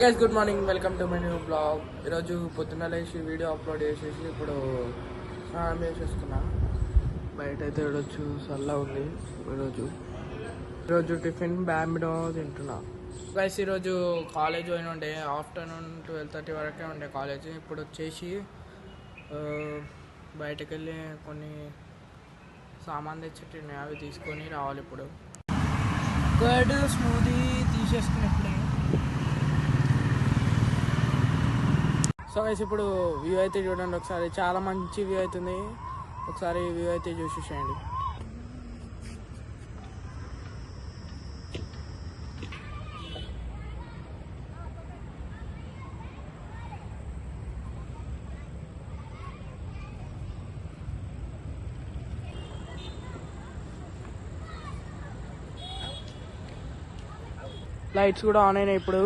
Guys good morning, welcome to my new blog. ఈరోజు పొద్దున్న లేచి వీడియో అప్లోడ్ చేసేసి ఇప్పుడు స్నానం చేసేస్తున్నా. బయట అయితే ఈరోజు చల్ల ఉంది. ఈరోజు టిఫిన్ బ్యాంబినో తింటున్నా. గైస్ ఈరోజు కాలేజ్ పోయిన ఉండే, ఆఫ్టర్నూన్ 12:30 వరకే ఉండే కాలేజ్. ఇప్పుడు వచ్చేసి బయటకు వెళ్ళి కొన్ని సామాన్ తెచ్చేటివి అవి తీసుకొని రావాలి. ఇప్పుడు కర్డ్ స్మూదీ తీసేసుకున్నప్పుడే. సో గైస్ ఇప్పుడు వ్యూ అయితే చూడండి ఒకసారి, చాలా మంచి వ్యూ అవుతుంది. ఒకసారి వ్యూ అయితే చూసేసేయండి. లైట్స్ కూడా ఆన్ అయినాయి ఇప్పుడు.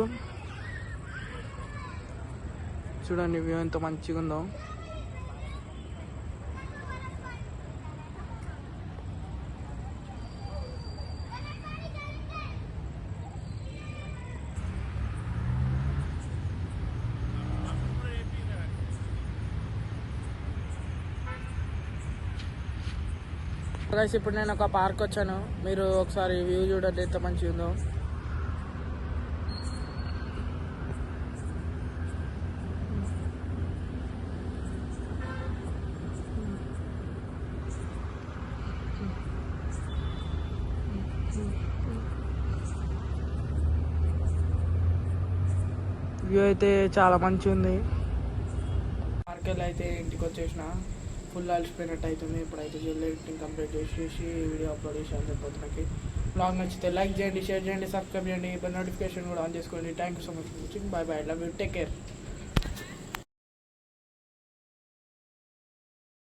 చూడండి వ్యూ ఎంత మంచిగా ఉందో. ఇప్పుడు నేను ఒక పార్క్ వచ్చాను, మీరు ఒకసారి వ్యూ చూడండి ఎంత మంచిగా ఉందో. వ్యూ అయితే చాలా మంచిగా ఉంది. పార్కెల్ అయితే ఇంటికి వచ్చేసిన, ఫుల్ అలసిపోయినట్టు అవుతుంది. ఇప్పుడైతే జల్లి ఎడిటింగ్ కంప్లీట్ చేసేసి వీడియో అప్లోడ్ చేసాను చెప్పొద్దునకి. బ్లాగ్ నచ్చితే లైక్ చేయండి, షేర్ చేయండి, సబ్స్క్రైబ్ చేయండి, నోటిఫికేషన్ కూడా ఆన్ చేసుకోండి. Thank you so much for watching. By by, love you, take care.